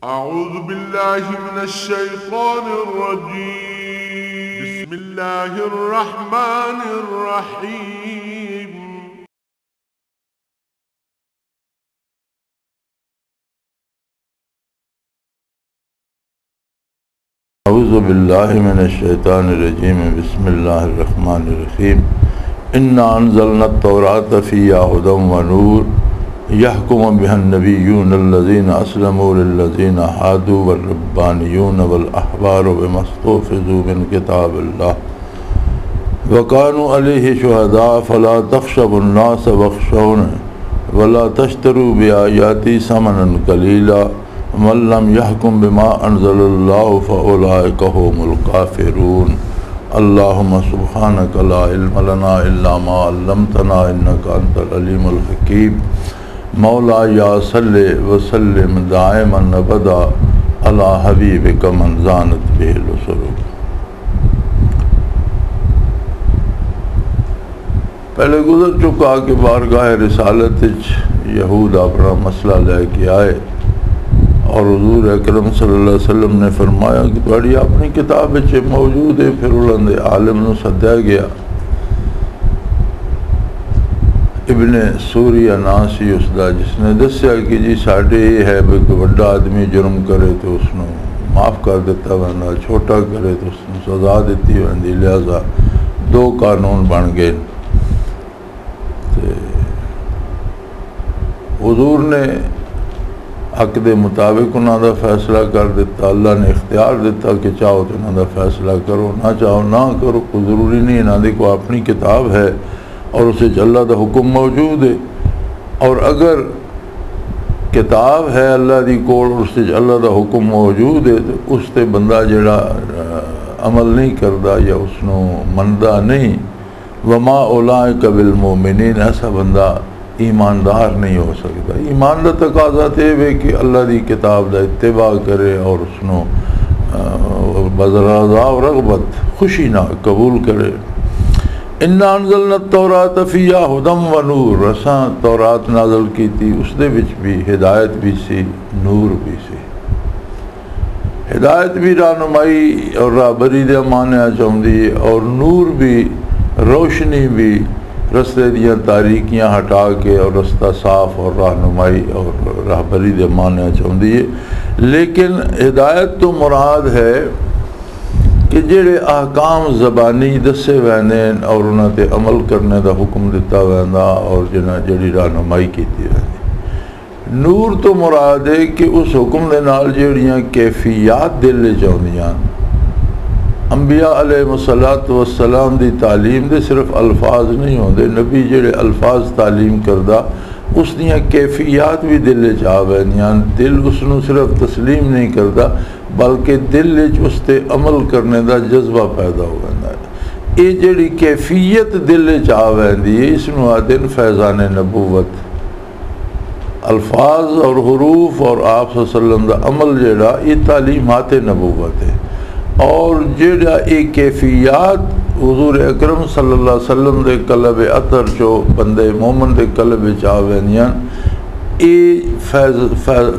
أعوذ بالله من الشيطان الرجيم. بسم الله الرحمن الرحيم. اعوذ باللہ من الشیطان الرجیم. بسم اللہ الرحمن الرحیم. انا انزلنا التوراۃ فیہا ھدی ونور یحکم بها النبیون الذین اسلموا للذین ھادوا والربانیون والاحبار بما استحفظوا من کتاب اللہ وکانوا علیہ شہداء فلا تخشوا الناس واخشونی ولا تشتروا بآیاتی ثمنا قلیلا من لم يحكم بما انزل الله فاولئك هم الكافرون. اللهم سبحانك لا علم لنا الا ما علمتنا انك انت العليم الحكيم. مولاي صل وسلم دائما ابدا على حبيبك من زانت به السرور. پہلے گزر چکا کہ بارگاہ رسالت یہود اپنا مسئلہ لے کے آئے اور حضور اکرم صلی اللہ علیہ وسلم نے فرمایا کہ تھوڑی اپنی کتاب موجود ہے. پھر انہوں عالم نو سدیا گیا. ابن سوریہ نام سی اس دا، جس نے دسیا کہ جی ساڈے یہ ہے کہ کوئی بڑا آدمی جرم کرے تو اس نو معاف کر دیتا ویندا، چھوٹا کرے تو اس نو سزا دیتی ویندی. لہذا دو قانون بن گئے. حضور نے حق دے مطابق انہوں دا فیصلہ کر دیتا. اللہ نے اختیار دیتا کہ چاہو تو انہوں دا فیصلہ کرو، نہ چاہو نہ کرو. کوئی ضروری نہیں. انہوں دی کو اپنی کتاب ہے اور اسے اللہ دا حکم موجود ہے. اور اگر کتاب ہے اللہ دی کول اور اسے اللہ دا حکم موجود ہے تو اس تے بندہ جڑا عمل نہیں کردا یا اس نو مندا نہیں، وما اولئک بالمؤمنین، ایسا بندہ ایماندار نہیں ہو سکتا. ایمان دا تقاضا تے ہے کہ اللہ دی کتاب دا اتباع کرے اور اس نو بذرضا و رغبت خوشی نہ قبول کرے. انا انزلنا التوراۃ فیہا ھدی ونور، اساں تورات نازل کی تھی، اس دے وچ بھی ہدایت بھی سی، نور بھی سی. ہدایت بھی رہنمائی اور راہبری دے معنی چاہندی ہے، اور نور بھی روشنی بھی، رستے دیا تاریکیاں ہٹا کے اور رستہ صاف اور رہنمائی اور راہبری دے معنی چاہندی ہے. لیکن ہدایت تو مراد ہے کہ جڑے احکام زبانی دسے ویندے اور انہاں تے عمل کرنے دا حکم دیتا ویندا اور جڑی رہنمائی کیتی ویندی. نور تو مراد ہے کہ اس حکم دے نال جڑیاں کیفیات دل لے چاہندیاں. انبیاء علیہ السلام دی تعلیم دے صرف الفاظ نہیں ہوندے. نبی جڑے الفاظ تعلیم کردہ اس دیاں کیفیات بھی دل وچ آ ویندیاں. دل اس نو صرف تسلیم نہیں کردا بلکہ دل وچ اس تے عمل کرنے دا جذبہ پیدا ہو ویندا ہے. یہ جڑی کیفیت دل وچ آ ویندی ہے اس نو آدن فیضان نبوت. الفاظ اور حروف اور آپ صلی اللہ علیہ وسلم دا عمل جڑا یہ تعلیمات نبوت ہے. اور جڑا ایک کیفیات حضور اکرم صلی اللہ علیہ وسلم دے قلب اطر جو بندے مومن دے قلب چا ویندیاں یہ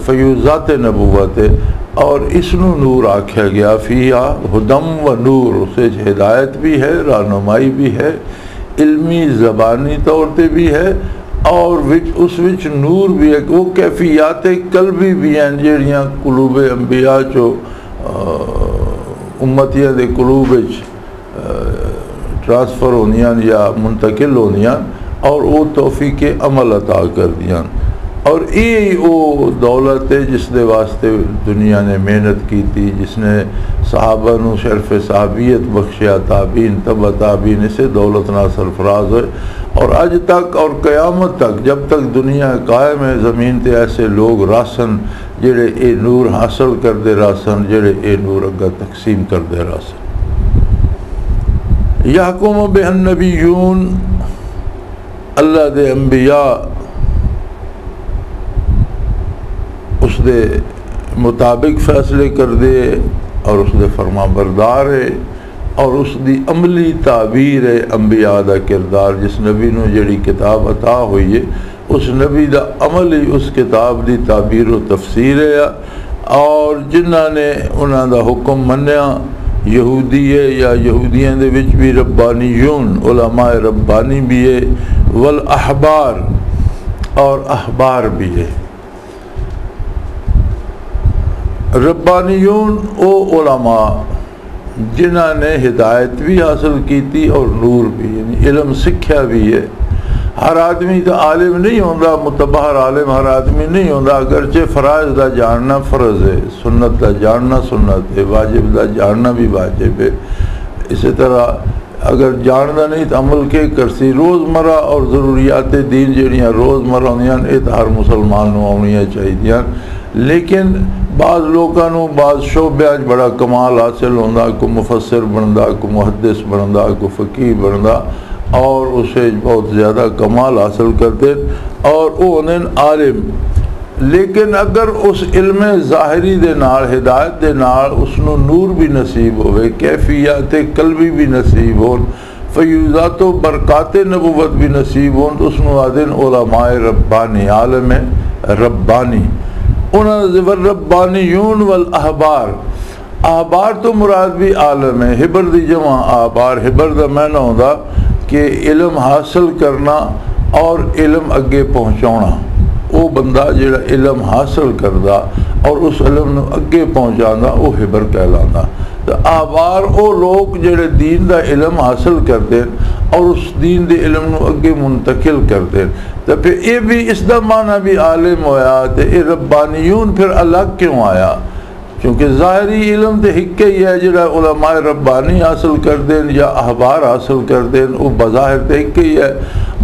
فیوزات نبوت ہے. اور اس نو نور آکھیا گیا. فیہا ھدی ونور، اسے ہدایت بھی ہے، رہنمائی بھی ہے، علمی زبانی طور تے بھی ہے، اور اس وچ نور بھی ہے. وہ کیفیات قلبی بھی ہیں جڑیاں قلوب انبیاء چو امتیاں دے قلوب وچ ٹرانسفر ہوندیاں یا منتقل ہوندیاں اور وہ توفیق عمل عطا کر دیاں. اور یہ وہ دولت ہے جس دے واسطے دنیا نے محنت کی تھی، جس نے صحابہ نو شرف صحابیت بخشیا، تابعین تبع تابعین اسے دولت نہ سرفراز ہوئے. اور آج تک اور قیامت تک جب تک دنیا قائم ہے زمین تے ایسے لوگ راسن جڑے اے نور حاصل کر دے راسن، جڑے اے نور اگا تقسیم کر دے راسن. یحکم بہ النبیون، اللہ دے انبیاء اس دے مطابق فیصلے کر دے اور اس دے فرما بردار ہے اور اس دی عملی تعبیر ہے انبیاء دا کردار. جس نبی نو جڑی کتاب عطا ہوئی ہے اس نبی دا عمل ہی اس کتاب دی تعبیر و تفسیر ہے. اور جنہاں نے انہاں دا حکم منیا یہودی ہے یا یہودیاں دے وچ بھی ربانیون علماء ربانی بھی ہے والاحبار اور احبار بھی ہے ربانیون او علماء جنہاں نے ہدایت بھی حاصل کی تھی اور نور بھی یعنی علم سکھیا بھی ہے ہر آدمی تو عالم نہیں ہوتا متبہر عالم ہر آدمی نہیں ہوتا اگرچہ فرائض دا جاننا فرض ہے سنت دا جاننا سنت ہے واجب دا جاننا بھی واجب ہے اسی طرح اگر جاننا نہیں تو عمل کے کرسی روزمرہ اور ضروریات دین جڑیاں روزمرہ ہوندیاں یہ تو ہر مسلمان نو آنیاں چاہیے لیکن بعض لوگوں بعض شعبے بڑا کمال حاصل ہوتا کوئی مفسر بنتا کوئی محدث بنتا کوئی فقیہ بنتا اور اسے بہت زیادہ کمال حاصل کرتے اور وہ انہیں عالم لیکن اگر اس علم ظاہری دے نال ہدایت دے نال اس نو نور بھی نصیب ہوئے کیفیات قلبی بھی نصیب ہون فیوزات و برکات نبوت بھی نصیب ہون تو اس نو آدن علماء ربانی عالم ربانی انہاں زبر ربانیون والاحبار احبار تو مراد بھی عالم ہے حبر دی جمع احبار حبر دا معنی ہوتا کہ علم حاصل کرنا اور علم اگے پہنچانا وہ بندہ جڑا علم حاصل کردا اور اس علم نو اگے پہنچانا وہ حبر کہلانا تو احبار وہ لوگ جڑے دین دا علم حاصل کرتے اور اس دین دے علم نو اگے منتقل کرتے تو پھر یہ بھی اس دا معنی بھی عالم ہویا تو یہ ربانیون پھر الگ کیوں آیا کیونکہ ظاہری علم تو ایک ہی ہے جڑا علماء ربانی حاصل کر دیں یا احبار حاصل کر دیں وہ بظاہر تو ایک ہی ہے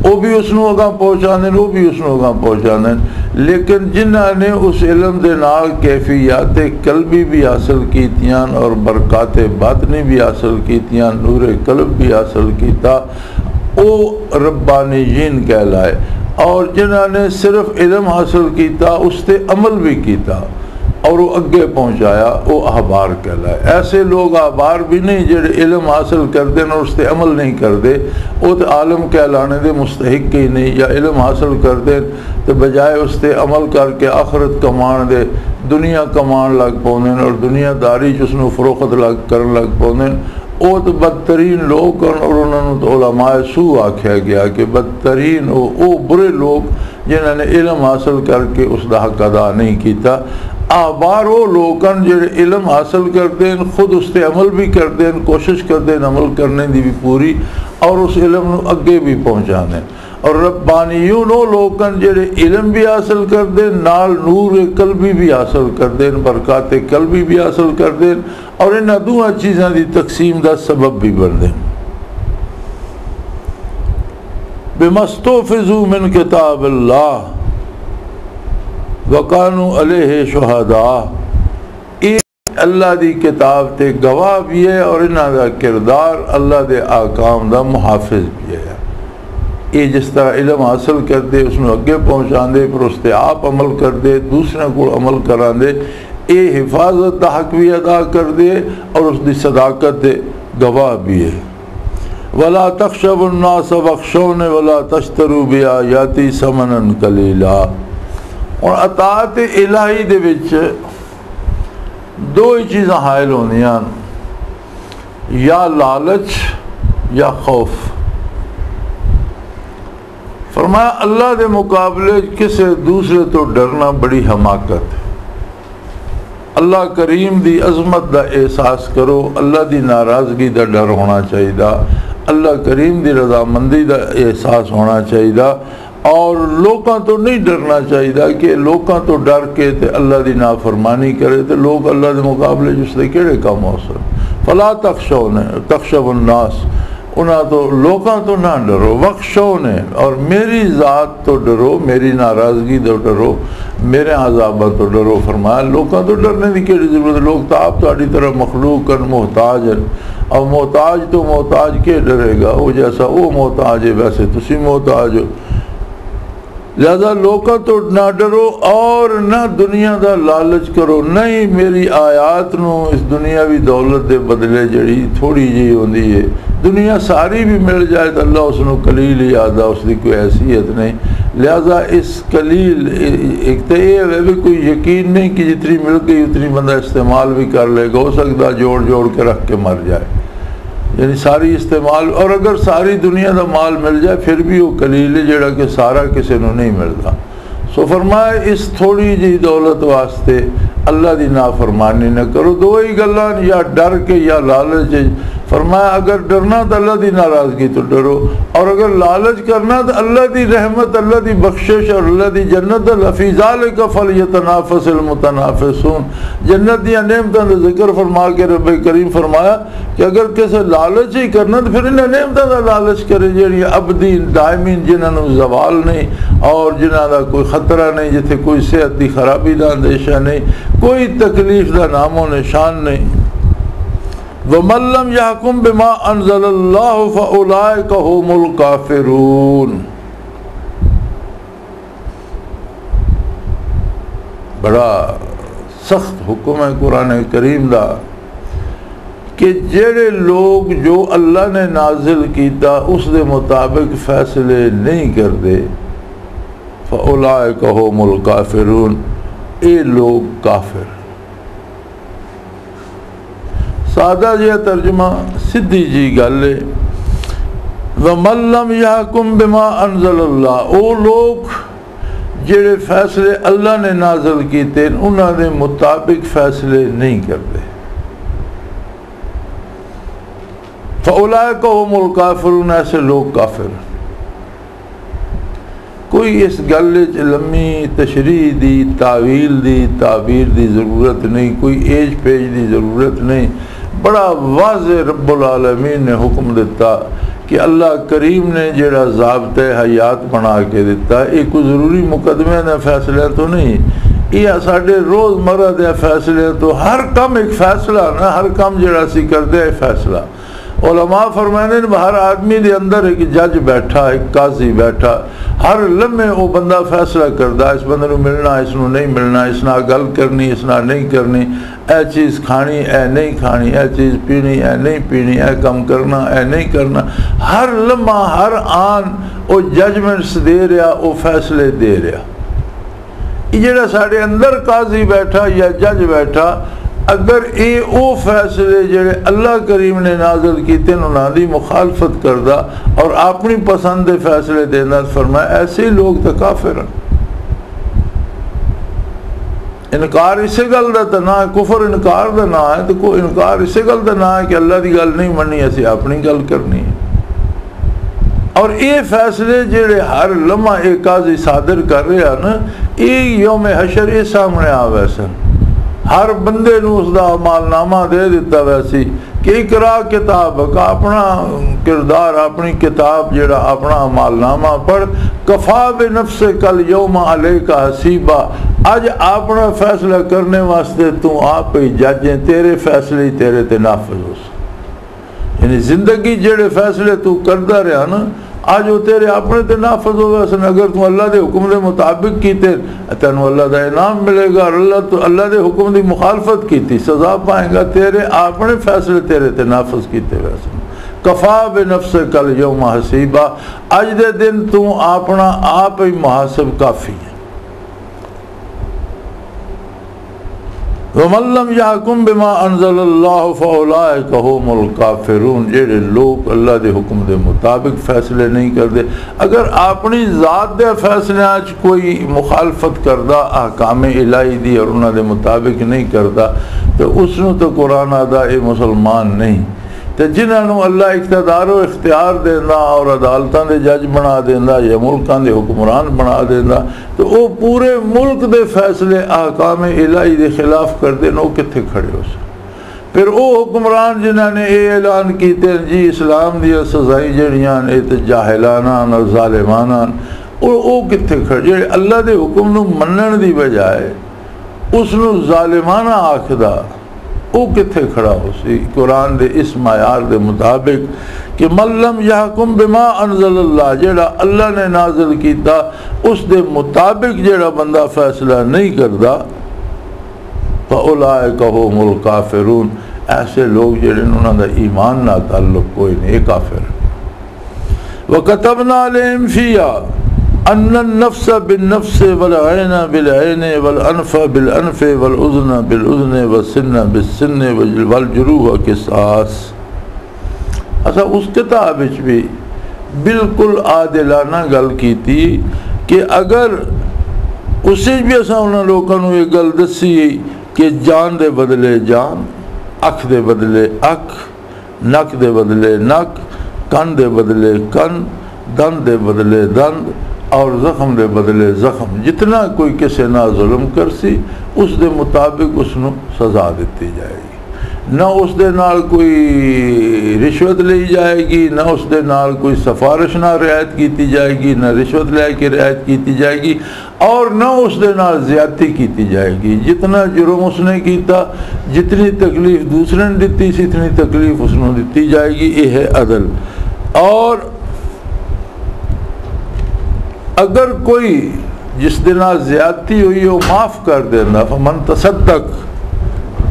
وہ بھی اس نو اگاں پہنچا دیں وہ بھی اس نو اگاں پہنچا دیں لیکن جنہاں نے اس علم دے نال کیفیات قلبی بھی حاصل کیتیاں اور برکات باطنی بھی حاصل کیتیاں نور قلب بھی حاصل کیتا وہ ربانیین کہلائے اور جنہاں نے صرف علم حاصل کیتا اس تے عمل بھی کیتا اور وہ اگے پہنچایا وہ احبار کہلائے ایسے لوگ احبار بھی نہیں جڑے علم حاصل کرتے اور اس تے عمل نہیں کرتے وہ تو عالم کہلانے دے مستحق ہی نہیں یا علم حاصل کرتے تو بجائے اس تے عمل کر کے آخرت کمان دے دنیا کمان لگ پوندیں اور دنیا داری جس نو فروخت کرن لگ پوندیں وہ تو بدترین لوگ اور انہوں تو علماء سو آکھیا گیا کہ بدترین وہ برے لوگ جنہوں نے علم حاصل کر کے اس دا حق ادا نہیں کیتا احبار وہ لوگ جڑے علم حاصل کرتے ہیں خود اس تے عمل بھی کرتے ہیں کوشش کرتے ہیں عمل کرنے دی بھی پوری اور اس علم نو اگے بھی پہنچانے اور ربانیون وہ لوگ جڑے علم بھی حاصل کرتے ہیں نال نور قلبی بھی حاصل کرتے ہیں برکات قلبی بھی حاصل کرتے ہیں اور انہاں دوہاں چیزاں دی تقسیم دا سبب بھی بنتے ہیں بمستوفزو من کتاب اللہ وَقَانُوا عَلَيْهِ شُهَدَاءَ یہ اللہ دی کتاب تے گواہ بھی ہے اور انہاں دا کردار اللہ دے آکام دا محافظ بھی ہے یہ جس طرح علم حاصل کرتے اس میں اگے پہنچان دے پھر اس تے آپ عمل کر دے دوسرے کو عمل کران دے یہ حفاظت دا حق بھی ادا کر دے اور اس دی صداقت دے گواہ بھی ہے وَلَا تَخْشَوُا النَّاسَ وَاخْشَوْنِ وَلَا تَشْتَرُوا بِآيَاتِي ثَمَنًا قَلِيلًا اور اطاعت الہی دے وچ دو ہی چیزاں حائل ہونیاں یا لالچ یا خوف فرمایا اللہ دے مقابلے کسے دوسرے تو ڈرنا بڑی حماقت ہے اللہ کریم دی عظمت دا احساس کرو اللہ دی ناراضگی دا ڈر ہونا چاہیے اللہ کریم دی رضامندی دا احساس ہونا چاہیے اور لوگاں تو نہیں ڈرنا چاہیے کہ لوگاں تو ڈر کے تے اللہ دی نافرمانی کرے تے لوگ اللہ دے مقابلے جس دے کیڑے کام ہو سکتے فلا تخشوا الناس انہاں تو لوگاں تو نہ ڈرو وخشونے اور میری ذات تو ڈرو میری ناراضگی تو ڈرو میرے عذاب تو ڈرو فرمایا لوگاں تو ڈرنے دی کیڑی ضرورت لوگ تو آپ تہاڈی طرح مخلوق محتاج ہیں اور محتاج تو محتاج کے ڈرے گا وہ جیسا وہ محتاج ہے ویسے تسی محتاج ہو لہذا لوگوں تو نہ ڈرو اور نہ دنیا دا لالچ کرو نہیں میری آیات نو اس دنیاوی دولت دے بدلے جڑی تھوڑی جی ہوندی ہے دنیا ساری بھی مل جائے تو اللہ اس نو قلیل ہی آدھا اس دی کوئی حیثیت نہیں لہذا اس قلیل ایک تو یہ ہے بھی کوئی یقین نہیں کہ جتنی مل گئی اتنی بندہ استعمال بھی کر لے گا، ہو سکتا جوڑ جوڑ کے رکھ کے مر جائے، یعنی ساری استعمال، اور اگر ساری دنیا دا مال مل جائے پھر بھی وہ قلیل ہے جڑا کہ سارا کسی نو نہیں ملتا۔ سو فرمایا اس تھوڑی جی دولت واسطے اللہ دی نافرمانی نہ کرو۔ دو ہی گلان، یا ڈر کے یا لالچ۔ فرمایا اگر ڈرنا تو اللہ دی ناراضگی تو ڈرو، اور اگر لالچ کرنا تو اللہ دی رحمت، اللہ دی بخشش اور اللہ دی جنت۔ لفی ذالک فلیتنافس المتنافسون۔ جنت دیا نعمتوں کا ذکر فرما کے رب کریم فرمایا کہ اگر کسی لالچ ہی کرنا تو پھر انہیں نعمتوں کا لالچ کرے جڑی ابدی دائمین، جنہوں زوال نہیں اور جنہوں کا کوئی خطرہ نہیں، جتھے کوئی صحت دی خرابی دا اندیشہ نہیں، کوئی تکلیف دا نام و نشان نہیں۔ وَمَن لَّمْ يَحْكُم بِمَا أَنزَلَ اللَّهُ فَأُولَٰئِكَ هُمُ الْكَافِرُونَ۔ بڑا سخت حکم ہے قرآن کریم دا کہ جڑے لوگ جو اللہ نے نازل کیتا اس دے مطابق فیصلے نہیں کرتے، فَأُولَٰئِكَ هُمُ الْكَافِرُونَ، اے لوگ کافر۔ سادہ جہا ترجمہ، سدھی جی گل ہے، وَمَن لَّمْ يَحْكُم بِمَا أَنزَلَ اللَّهُ، او لوگ جڑے فیصلے اللہ نے نازل کیتے انہوں نے مطابق فیصلے نہیں کرتے، فَأُولَٰئِكَ هُمُ الْكَافِرُونَ، ایسے لوگ کافر۔ کوئی اس گل لمبی تشریح دی، تعویل دی، تعبیر دی ضرورت نہیں، کوئی ایج پیج دی ضرورت نہیں۔ بڑا واضح رب العالمین نے حکم دیتا کہ اللہ کریم نے جڑا ضابطہ حیات بنا کے دیتا، یہ کوئی ضروری مقدمے دے فیصلے تو نہیں، یہ ساڑھے روز مرہ دے فیصلے تو ہر کم ایک فیصلہ نا، ہر کم جڑا سی کر دے فیصلہ۔ علماء فرمانے ہر آدمی دے اندر ایک جج بیٹھا، ایک قاضی بیٹھا، ہر لمحے وہ بندہ فیصلہ کردا، اس بندے نو ملنا، اس نو نہیں ملنا، اس نال گل کرنی، اس نال نہیں کرنی، اے چیز کھانی، اے نہیں کھانی، اے چیز پینی، اے نہیں پینی، اے کم کرنا، اے نہیں کرنا۔ ہر لمحہ ہر آن وہ ججمنٹس دے رہا، وہ فیصلے دے رہا۔ یہ جڑا ساڑھے اندر قاضی بیٹھا یا جج بیٹھا، اگر اے او فیصلے جڑے اللہ کریم نے نازل کیتے انہاں دی مخالفت کردا اور اپنی پسند دے فیصلے دینا، فرمایا ایسے لوگ تو کافر ہیں۔ انکار اسے گل دا تو نہ ہے، کفر انکار دا نہ ہے، تو کوئی انکار اسے گل دا نہ ہے کہ اللہ دی گل نہیں مننی، اسی اپنی گل کرنی ہے۔ اور یہ فیصلے جڑے ہر لمحہ ایک قاضی صادر کر رہے ہیں نا، یہ یوم حشر یہ سامنے آوے سن، ہر بندے نو اس دا عمال نامہ دے دیتا ویسی کہ اقرا کتاب کا اپنا کردار، اپنی کتاب جڑا اپنا عمال نامہ پڑھ، کفا بنفسک الیوم علیک حسیبا، اج اپنا فیصلہ کرنے واسطے تو آپ ہی جج ہیں، تیرے فیصلے تیرے تے نافذ ہو سن۔ یعنی زندگی جڑے فیصلے تو کردا رہا نا، آج وہ تیرے اپنے تے نافذ ہوگا سن۔ اگر تم اللہ دے حکم دے مطابق کیتے تینوں اللہ دا انعام ملے گا، اور اللہ دے حکم دی مخالفت کیتی سزا پائیں گا، تیرے اپنے فیصلے تیرے تے نافذ کیتے ویسے۔ کفا بنفسک الیوم حسیبا، اج دے دن تو اپنا آپ ہی محاسب کافی ہے۔ وَمَن لَّمْ يَحْكُم بِمَا أَنزَلَ اللَّهُ فَأُولَٰئِكَ هُمُ الْكَافِرُونَ، جڑے لوگ اللہ دے حکم دے مطابق فیصلے نہیں کرتے، اگر اپنی ذات دے فیصلے آج کوئی مخالفت کردہ احکام الہی دی اور انہاں دے مطابق نہیں کرتا تو اس نو تو قرآن آدھا اے مسلمان نہیں۔ تو جنہوں اللہ اقتدار و اختیار دینا اور عدالتاں دے جج بنا دینا یا ملکاں دے حکمران بنا دینا، تو وہ پورے ملک دے فیصلے احکام الہی دے خلاف کر دینا، وہ کتھے کھڑے ہو سکتے؟ پھر وہ حکمران جنہوں نے یہ اعلان کیتے جی اسلام دی سزائی جڑیاں نے تو جاہلانہ اور ظالمانہ، وہ کتھے کھڑے؟ جڑے اللہ دے حکم نو منن دی بجائے اس نو ظالمانہ آکھدا، وہ کتھے کھڑا ہو سی؟ قرآن دے اس معیار دے مطابق کہ من لم یحکم بما انزل اللہ، جڑا اللہ نے نازل کیتا اس دے مطابق جڑا بندہ فیصلہ نہیں کردا، فاولئک هم الکافرون، ایسے لوگ جڑے انہاں دا ایمان نہ تعلق کوئی نہیں، کافر۔ وکتبنا علیہم فیہا، ان النفس بالنفس والعین بالعین والانف بالانف والاذن بالاذن والسن بالسن والجروح قصاص. اچھا اس کتاب وچ بھی بالکل عادلانہ گل کیتی کہ اگر اسے بھی اساں انہاں لوکاں نوں یہ گل دسی کہ جان دے بدلے جان، اکھ دے بدلے اکھ، نک دے بدلے نک، کن دے بدلے کن، دند دے بدلے دند اور زخم دے بدلے زخم، جتنا کوئی کسے نہ ظلم کرسی اس دے مطابق اس نو سزا دیتی جائے گی. نہ اس دے نال کوئی رشوت لی جائے گی، نہ اس دے نال کوئی سفارش نہ رعایت کیتی جائے گی، نہ رشوت لے کے رعایت کیتی جائے گی، اور نہ اس دے نال زیادتی کیتی جائے گی. جتنا جرم اس نے کیتا، جتنی تکلیف دوسرے نے دیتی سی، اتنی تکلیف اس نے دیتی جائے گی. یہ ہے عدل. اور اگر کوئی جس دے نال زیادتی ہوئی وہ معاف کر دینا، فمن تصدق،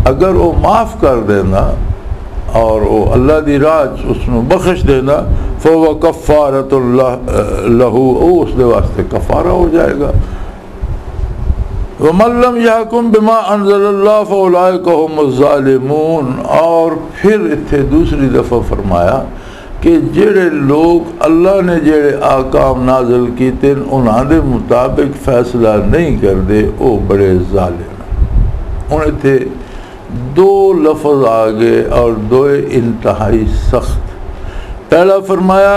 اگر وہ معاف کر دینا اور وہ اللہ دی راہ اس نو بخش دینا، فهو کفارۃ لہ، اس دے واسطے کفارہ ہو جائے گا. ومن لم یحکم بما انزل اللہ فاولئک هم الظالمون. اور پھر اتھے دوسری دفعہ فرمایا کہ جڑے لوگ اللہ نے جڑے احکام نازل کیتے انہاں دے مطابق فیصلہ نہیں کردے وہ بڑے ظالم. ہن اتھے دو لفظ آگے اور دو انتہائی سخت. پہلا فرمایا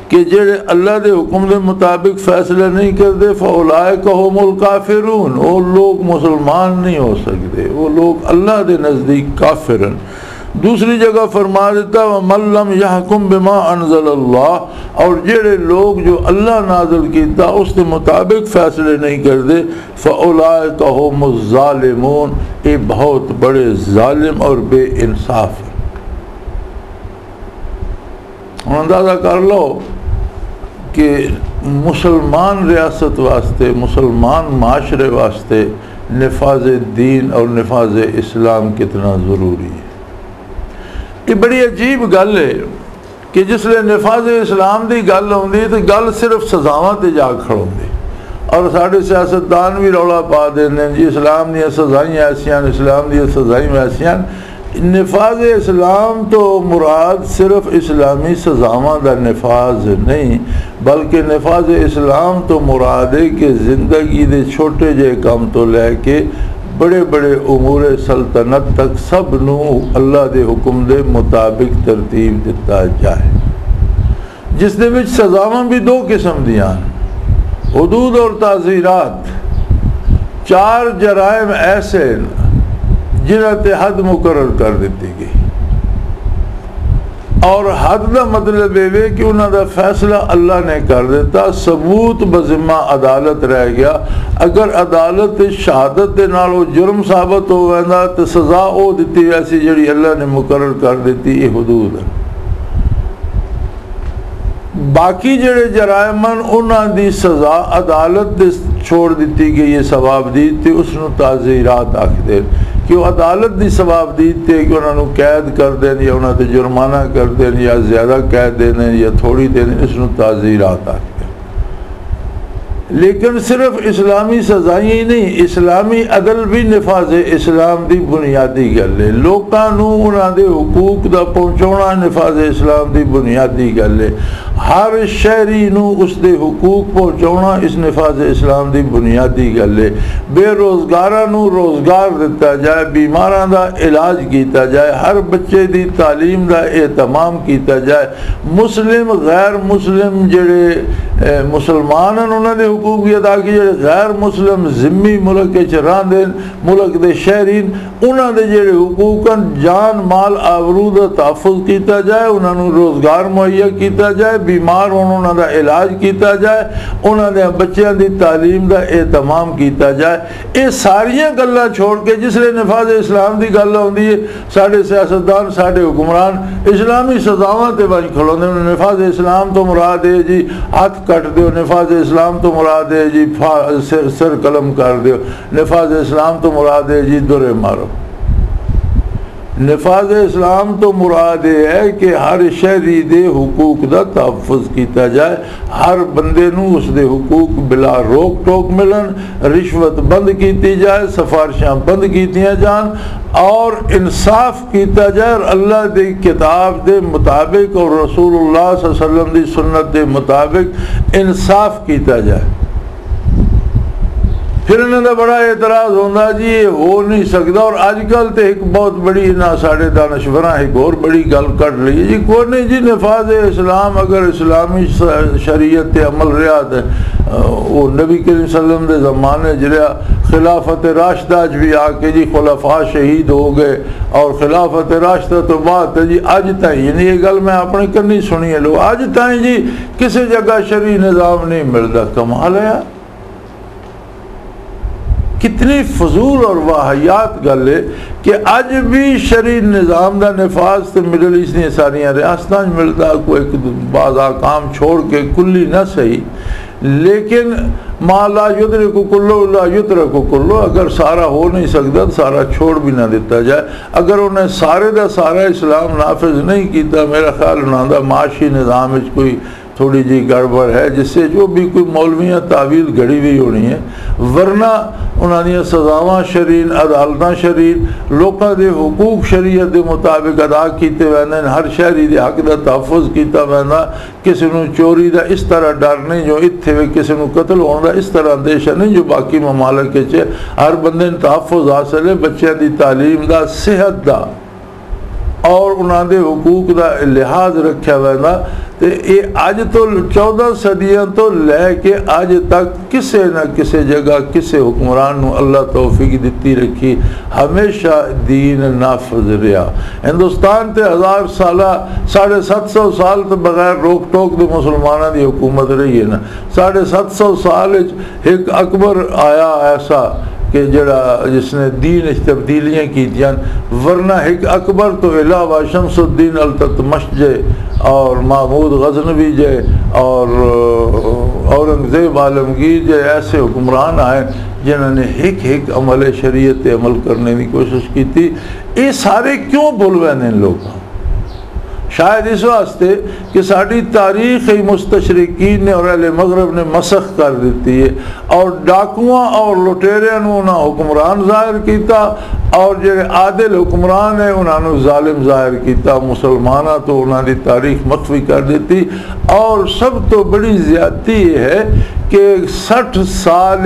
کہ جڑے اللہ دے حکم دے مطابق فیصلہ نہیں کرتے فاولئک هم الکافرون، وہ لوگ مسلمان نہیں ہو سکتے، وہ لوگ اللہ دے نزدیک کافر ہیں. دوسری جگہ فرما دیتا وَمَن لَّمْ يَحْكُم بِمَا أَنزَلَ اللَّهُ، اور جڑے لوگ جو اللہ نازل کیتا اس کے مطابق فیصلے نہیں کرتے فَأُولَئِكَ هُمُ الظَّالِمُونَ، یہ بہت بڑے ظالم اور بے انصاف ہیں. اندازہ کر لو کہ مسلمان ریاست واسطے، مسلمان معاشرے واسطے نفاذ دین اور نفاذ اسلام کتنا ضروری ہے. یہ بڑی عجیب گل ہے کہ جس لئے نفاذ اسلام دی گل ہوندی تو گل صرف سزاواں تے جا کھڑوندی، اور ساڑھے سیاستدان بھی رولا پا دیندے جی اسلام دی سزائیں ایسیاں، اسلام دی سزائیں ایسیاں. نفاذ اسلام تو مراد صرف اسلامی سزاواں دا نفاذ نہیں، بلکہ نفاذ اسلام تو مراد ہے کہ زندگی دے چھوٹے جے کام تو لے کے بڑے بڑے امور سلطنت تک سب نو اللہ دے حکم دے مطابق ترتیب دیتا جائے، جس دے وچ سزاواں بھی دو قسم دیاں، حدود اور تعزیرات. 4 جرائم ایسے جنہاں تے حد مقرر کر دیتی گئی، اور حد دا مطلب ہے کہ انہاں دا فیصلہ اللہ نے کر دیتا، ثبوت بذمہ عدالت رہ گیا. اگر عدالت شہادت دے نال وہ جرم ثابت ہو ویندا تو سزا او دیتی ویسی جڑی اللہ نے مقرر کر دیتی. یہ حدود ہے. باقی جڑے جرائم انہاں دی سزا عدالت دے چھوڑ دیتی گئی، یہ ثواب دی تے اس نو تعزیرات آکھدے کہ وہ عدالت دی ثواب دیتے کہ انہوں نے قید کر دیں یا انہوں نے جرمانہ کر دیں یا زیادہ قید دیں یا تھوڑی دیں، اس نے تعزیرات آتے ہیں. لیکن صرف اسلامی سزائیں ہی نہیں، اسلامی عدل بھی نفاذ اسلام دی بنیادی گل ہے. لوکاں نو انہاں دے حقوق دا پہنچانا نفاذ اسلام دی بنیادی گل ہے. ہر شہری نو اس دے حقوق پہنچانا اس نفاذ اسلام دی بنیادی گل ہے. بے روزگاراں نو روزگار دیتا جائے، بیماراں دا علاج کیتا جائے، ہر بچے دی تعلیم دا اہتمام کیتا جائے. مسلم غیر مسلم جڑے مسلمان ہیں انہاں دے حقوق بھی ادا کی، جڑے غیر مسلم ذمی ملک وچ رہندے ملک دے شہرین انہاں دے جڑے حقوق جان مال آبرو دا تحفظ کیتا جائے، انہاں نوں روزگار مہیا کیتا جائے، بیمار انہاں دا علاج کیتا جائے، انہاں دے بچیاں دی تعلیم دا اہتمام کیتا جائے. یہ ساریاں گلاں چھوڑ کے جس لئے نفاذ اسلام دی گل ہوندی ہے ساڈے سیاستدان ساڈے حکمران اسلامی سزاواں تے بن کھلوندے. نفاذ اسلام تو مراد ہے جی ہاتھ کٹ دیو، نفاذ اسلام تو مراد ہے جی سر قلم کر دیو، نفاذ اسلام تو مراد ہے جی درے مارو. نفاذ اسلام تو مراد یہ ہے کہ ہر شہری دے حقوق دا تحفظ کیتا جائے، ہر بندے نو اس دے حقوق بلا روک ٹوک ملن، رشوت بند کیتی جائے، سفارشاں بند کیتیاں جان اور انصاف کیتا جائے، اور اللہ دی کتاب دے مطابق اور رسول اللہ صلی اللہ علیہ وسلم دی سنت دے مطابق انصاف کیتا جائے۔ پھر انہوں نے بڑا اعتراض ہوتا جی یہ ہو نہیں سکتا، اور آج کل تو ایک بہت بڑی نہ ساڑھے دانشوراں ایک اور بڑی گل کر رہی ہے جی کوئی نہیں جی نفاذ اسلام اگر اسلامی شریعت عمل رہا ہے وہ نبی کریم صلی اللہ علیہ وسلم دے زمانے جریا خلافت راشدہ بھی آ کے جی خلفاء شہید ہو گئے، اور خلافت راشدہ تو بعد جی اج تائیں یعنی یہ گل میں اپنے کرنی سنی ہے لو اج تائیں جی کسی جگہ شرعی نظام نہیں ملتا۔ کمال ہے، کتنی فضول اور واہیات گل ہے کہ اج بھی شرعی نظام دا نفاذ تو مڈل ایسٹ دیا ساریاں ریاستاں ملتا، کوئی بعض آکام چھوڑ کے کلی نہ صحیح، لیکن ما لا یدرک کلو لا یترک کلو، اگر سارا ہو نہیں سکتا سارا چھوڑ بھی نہ دیتا جائے۔ اگر انہیں سارے دا سارا اسلام نافذ نہیں کیتا، میرا خیال انہوں دا معاشی نظام میں کوئی تھوڑی جی گڑبڑ ہے جس سے جو بھی کوئی مولویاں تعویل گھڑی ہوئی ہونی ہے، ورنہ انہوں نے سزاواں شرعی عدالتاں شرعی لوکاں دے حقوق شریعت دے مطابق ادا کیتے ویندے، ہر شہری دے حق دا تحفظ کیتا ویندا، کسی نو چوری دا اس طرح ڈر نہیں جو اتھے وے کسی نو قتل ہونے دا اس طرح اندیشہ نہیں جو باقی ممالک وچ، ہر بندے نے تحفظ حاصل ہے، بچیاں دی تعلیم دا، صحت دا اور انہوں دے حقوق دا لحاظ رکھا ویندہ۔ تے یہ آج تو 14 صدیاں تو لے کے آج تک کسے نہ کسے جگہ کسے حکمران نو اللہ توفیق دیتی رکھی، ہمیشہ دین نافذ رہا۔ ہندوستان تے 1000 سالہ 750 سال تو بغیر روک ٹوک دے مسلمانوں دی حکومت رہی ہے نا، 750 سال ایک اکبر آیا ایسا کہ جڑا جس نے دین تبدیلیاں کی جان، ورنہ ایک اکبر تو علاوہ شمس الدین التتمش جے اور محمود غزنوی جے اور اورنگزیب عالمگیر جے ایسے حکمران آئے جنہوں نے ایک عمل شریعت عمل کرنے کی کوشش کی تھی۔ یہ سارے کیوں بولوے نے لوگ؟ شاید اس واسطے کہ ساری تاریخ مستشرقین نے اور اہل مغرب نے مسخ کر دیتی ہے، اور ڈاکواں اور لٹیریاں انہوں حکمران ظاہر کیتا، اور جو عادل حکمران ہے انہوں نے ظالم ظاہر کیتا، مسلمانہ تو انہوں نے تاریخ مخفی کر دیتی۔ اور سب تو بڑی زیادتی یہ ہے کہ 60 سال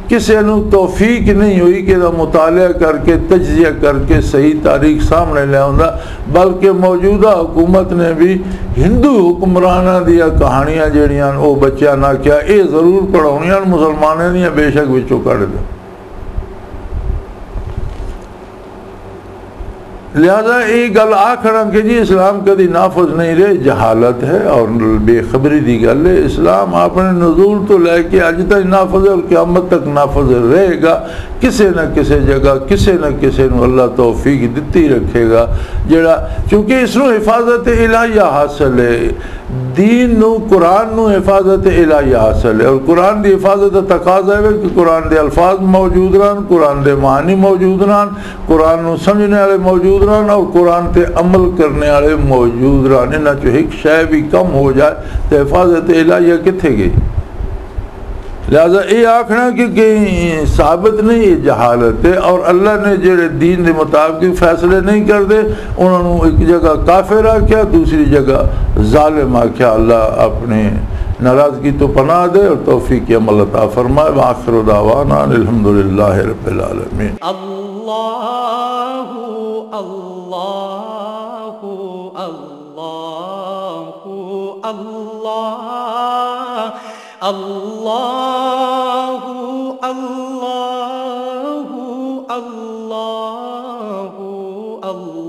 کسی نو توفیق نہیں ہوئی کہ مطالعہ کر کے تجزیہ کر کے صحیح تاریخ سامنے لے آندا، بلکہ موجودہ حکومت نے بھی ہندو حکمرانہ دیا کہانیاں جڑیاں وہ بچیاں نہ کیا اے ضرور پڑھاؤنیاں مسلمانوں دیا بے شک بچوں کڑ دیں۔ لہذا یہ گل آکھنا کہ جی اسلام کدی نافذ نہیں رہے جہالت ہے اور بے خبری دی گل ہے۔ اسلام اپنے نزول تو لے کے اج تک نافذ ہے اور قیامت تک نافذ رہے گا، کسی نہ کسی جگہ کسی نہ کسی نو اللہ توفیق دیتی رکھے گا جڑا، چونکہ اس نو حفاظت الہیہ حاصل ہے، دین نو قرآن نو حفاظت الہیہ حاصل ہے، اور قرآن دی حفاظت تقاضا ہے کہ قرآن دے الفاظ موجود رہن، قرآن دے معنی موجود رہن، قرآن نو سمجھنے والے موجود رہن اور قرآن تے عمل کرنے والے موجود رہن۔ انہاں چوں ایک شے بھی کم ہو جائے تو حفاظت الہیہ کتھے گئی؟ لہذا یہ آکھنا کہ کہیں ثابت نہیں، یہ جہالت ہے، اور اللہ نے جڑے دین دے مطابق فیصلے نہیں کر دے انہوں نے ایک جگہ کافر آکھیا دوسری جگہ ظالم آکھیا۔ اللہ اپنے ناراضگی تو پناہ دے اور توفیق عمل عطا فرمائے۔ وآخر دعوانا الحمدللہ رب العالمین۔ اللہ اللہ اللہ اللہ اللہ اللہ اللہ اللہ